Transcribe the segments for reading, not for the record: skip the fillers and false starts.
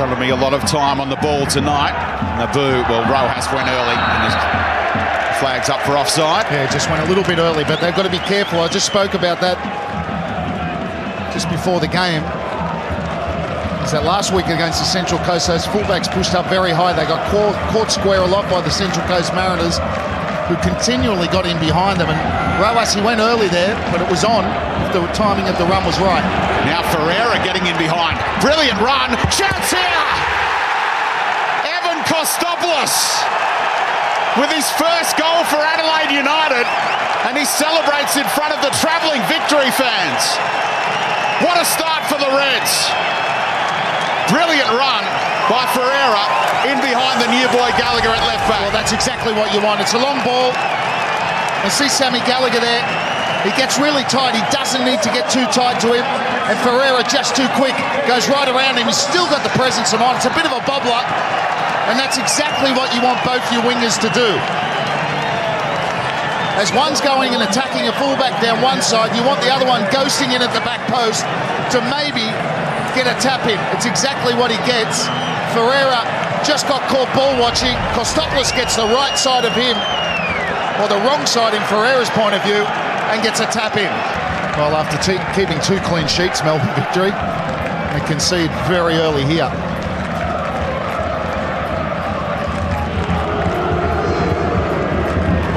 Going to be a lot of time on the ball tonight. Rojas went early and his flag's up for offside. Yeah, just went a little bit early, but they've got to be careful. I just spoke about that just before the game. Is that last week against the Central Coast, those fullbacks pushed up very high. They got caught square a lot by the Central Coast Mariners, who continually got in behind them. And Rojas, he went early there, but it was on if the timing of the run was right. Now Ferreira getting in behind. Brilliant run. Chance here! Evan Kostopoulos with his first goal for Adelaide United, and he celebrates in front of the travelling Victory fans. What a start for the Reds. Brilliant run by Ferreira in behind the new boy Gallagher at left back. Well, that's exactly what you want. It's a long ball. I see Sammy Gallagher there. He gets really tight. He doesn't need to get too tight to him. And Ferreira just too quick. Goes right around him. He's still got the presence of mind. It's a bit of a bobbler. And that's exactly what you want both your wingers to do. As one's going and attacking a fullback down one side, you want the other one ghosting in at the back post to maybe get a tap in. It's exactly what he gets. Ferreira just got caught ball watching. Kostopoulos gets the right side of him, or the wrong side in Ferreira's point of view, and gets a tap in. Well, after keeping 2 clean sheets, Melbourne Victory, they concede very early here.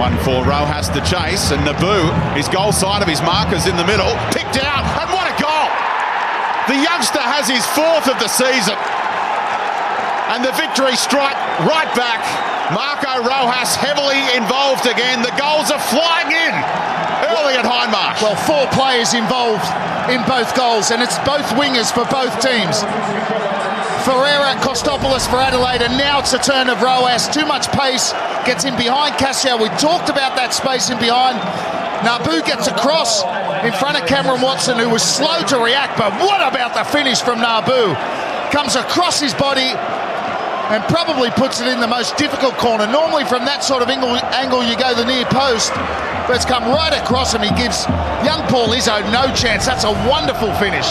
One for Rojas to chase, and Naboo, his goal side of his markers in the middle, picked out, and what a goal! The youngster has his 4th of the season. And the Victory strike right back. Marco Rojas heavily involved again. The goals are flying in early at Hindmarsh. Well, 4 players involved in both goals, and it's both wingers for both teams. Ferreira, Kostopoulos for Adelaide, and now it's a turn of Rojas. Too much pace, gets in behind Cassio. We talked about that space in behind. Naboo gets across in front of Cameron Watson, who was slow to react, but what about the finish from Naboo? Comes across his body and probably puts it in the most difficult corner. Normally from that sort of angle you go the near post, but it's come right across him. He gives young Paul Izzo no chance. That's a wonderful finish.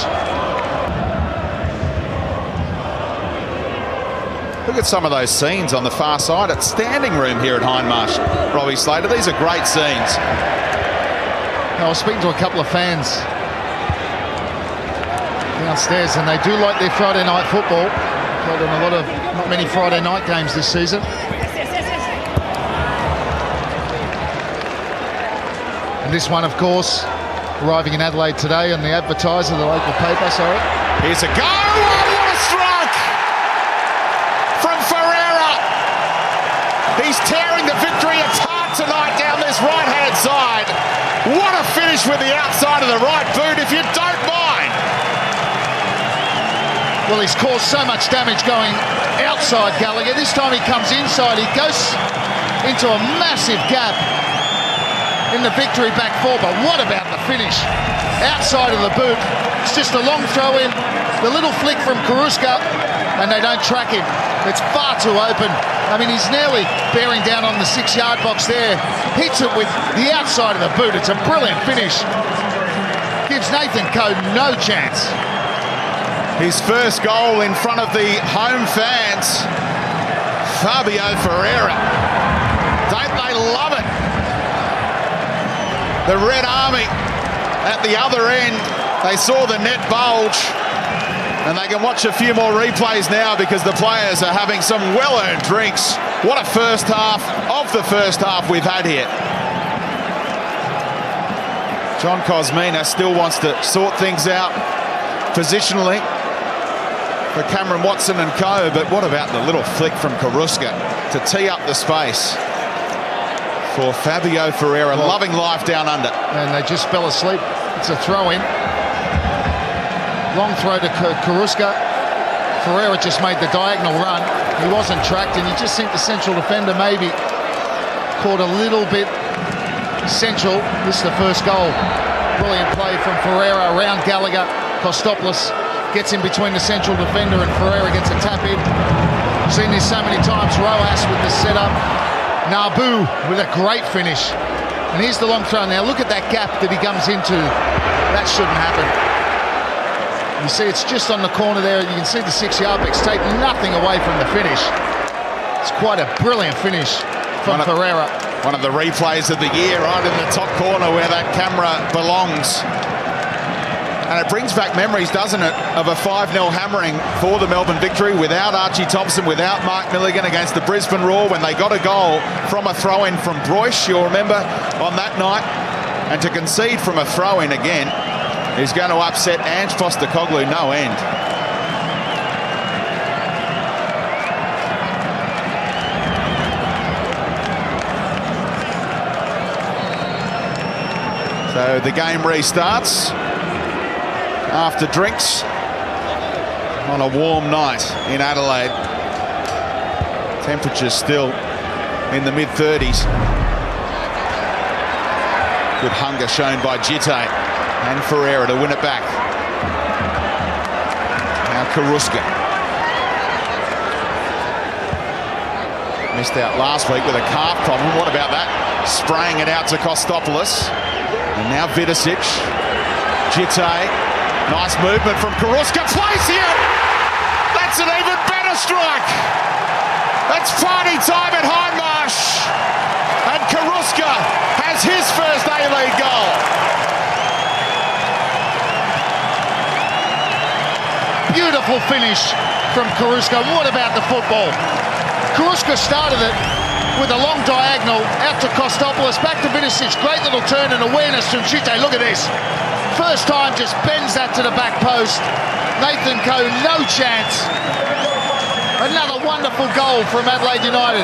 Look at some of those scenes on the far side at Standing Room here at Hindmarsh. Robbie Slater, these are great scenes. I was speaking to a couple of fans downstairs, and they do like their Friday night football. Played in not many Friday night games this season. And this one, of course, arriving in Adelaide today, and the Advertiser, the local paper, sorry. Here's a go! Oh, what a strike from Ferreira! He's tearing the Victory apart tonight down this right-hand side. What a finish with the outside of the right boot, if you don't mind. Well, he's caused so much damage going outside Gallagher. This time he comes inside. He goes into a massive gap in the Victory back four. But what about the finish? Outside of the boot. It's just a long throw in. The little flick from Karuska, and they don't track him. It's far too open. I mean, he's nearly bearing down on the 6-yard box there. Hits it with the outside of the boot. It's a brilliant finish. Gives Nathan Coe no chance. His first goal in front of the home fans. Fabio Ferreira. Don't they love it? The Red Army at the other end. They saw the net bulge. And they can watch a few more replays now because the players are having some well-earned drinks. What a first half of the first half we've had here. John Cosmina still wants to sort things out positionally for Cameron Watson and co, but what about the little flick from Karuska to tee up the space for Fabio Ferreira, loving life down under. And they just fell asleep. It's a throw-in. Long throw to Karuska. Ferreira just made the diagonal run. He wasn't tracked, and you just think the central defender maybe caught a little bit central. This is the first goal. Brilliant play from Ferreira around Gallagher. Kostopoulos gets in between the central defender, and Ferreira gets a tap in. Seen this so many times. Rojas with the setup. Naboo with a great finish. And here's the long throw. Now look at that gap that he comes into. That shouldn't happen. You see it's just on the corner there. You can see the 6-yard box. Take nothing away from the finish. It's quite a brilliant finish from Ferreira. One of the replays of the year, right in the top corner where that camera belongs. And it brings back memories, doesn't it, of a 5-0 hammering for the Melbourne Victory without Archie Thompson, without Mark Milligan against the Brisbane Roar when they got a goal from a throw-in from Broish, you'll remember, on that night. And to concede from a throw-in again is going to upset Ange Postecoglou no end. So the game restarts after drinks on a warm night in Adelaide. Temperatures still in the mid-30s. Good hunger shown by Jitte and Ferreira to win it back. Now Karuska. Missed out last week with a calf problem. What about that? Spraying it out to Kostopoulos. And now Vidicic. Jitte. Nice movement from Karuska. Placing it! That's an even better strike! That's party time at Hindmarsh! And Karuska has his first A-League goal. Beautiful finish from Karuska. What about the football? Karuska started it with a long diagonal out to Kostopoulos, back to Vidicic. Great little turn and awareness from Jitte. Look at this. First time, just bends that to the back post. Nathan Coe, no chance. Another wonderful goal from Adelaide United.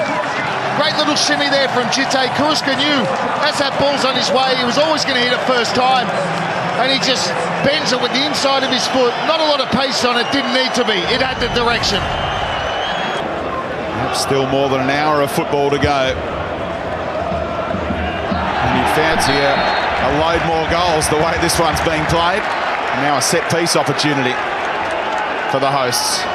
Great little shimmy there from Jitte. Karuska knew as that ball's on his way, he was always going to hit it first time. And he just bends it with the inside of his foot. Not a lot of pace on it, didn't need to be. It had the direction. Still more than an hour of football to go. And you'd fancy a load more goals the way this one's being played. And now a set-piece opportunity for the hosts.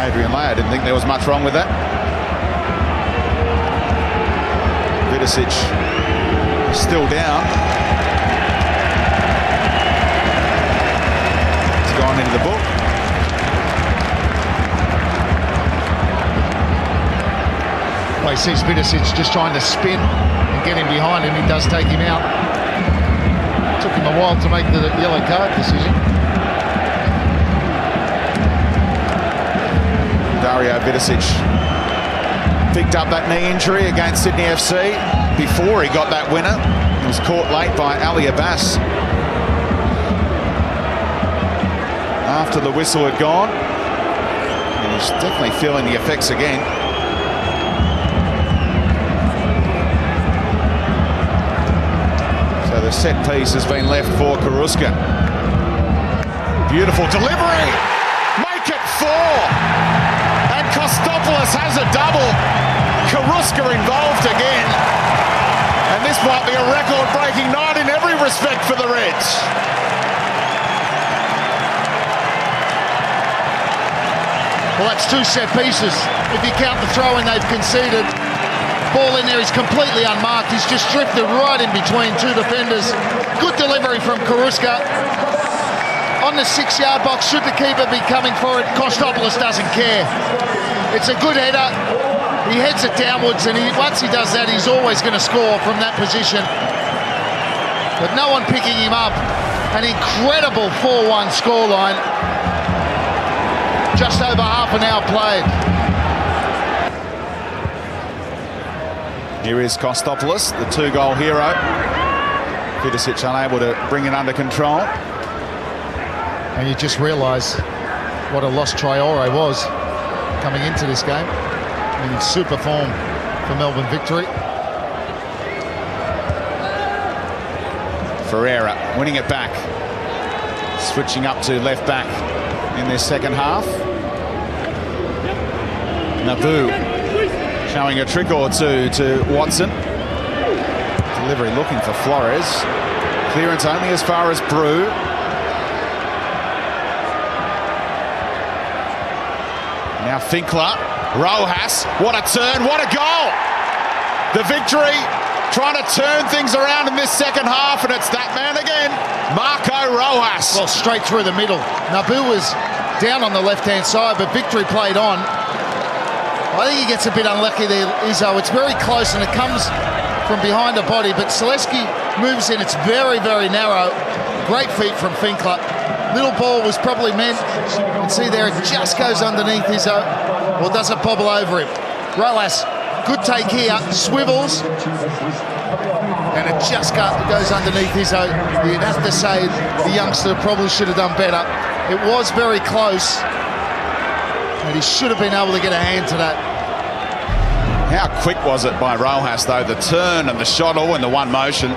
Adrian Lay, I didn't think there was much wrong with that. Vidicic still down. It's gone into the book. Well, he sees Vidicic just trying to spin and get him behind him. He does take him out. Took him a while to make the yellow card decision. Dario Vidicic picked up that knee injury against Sydney FC before he got that winner. He was caught late by Ali Abbas after the whistle had gone. And he's definitely feeling the effects again. So the set piece has been left for Karuska. Beautiful delivery! Make it 4! And Kostopoulos has a double. Karuska involved again. And this might be a record-breaking night in every respect for the Reds. Well, that's 2 set pieces. If you count the throw-in they've conceded. Ball in there, he's completely unmarked. He's just drifted right in between 2 defenders. Good delivery from Karuska. On the 6-yard box, should the keeper be coming for it? Kostopoulos doesn't care. It's a good header. He heads it downwards, and once he does that, he's always going to score from that position. But no one picking him up. An incredible 4-1 scoreline. Just over half an hour played. Here is Kostopoulos, the 2-goal hero. Vidicic unable to bring it under control. And you just realise what a loss Traore was coming into this game. In super form for Melbourne Victory. Ferreira winning it back. Switching up to left back in this second half. Nabu showing a trick or two to Watson. Delivery looking for Flores. Clearance only as far as Brew. Now Finkler. Rojas, what a turn, what a goal! The victory, trying to turn things around in this second half, and it's that man again, Marco Rojas. Well, straight through the middle. Nabu was down on the left-hand side, but Victory played on. I think he gets a bit unlucky there, Izzo. It's very close, and it comes from behind the body, but Selesky moves in. It's very, very narrow. Great feet from Finkler. Little ball was probably meant. You can see there, it just goes underneath Izzo. Or does it bobble over him? Rojas, good take here, swivels, and it just goes underneath Izzo. You'd have to say the youngster probably should have done better. It was very close, and he should have been able to get a hand to that. How quick was it by Rojas, though? The turn and the shot all in the one motion.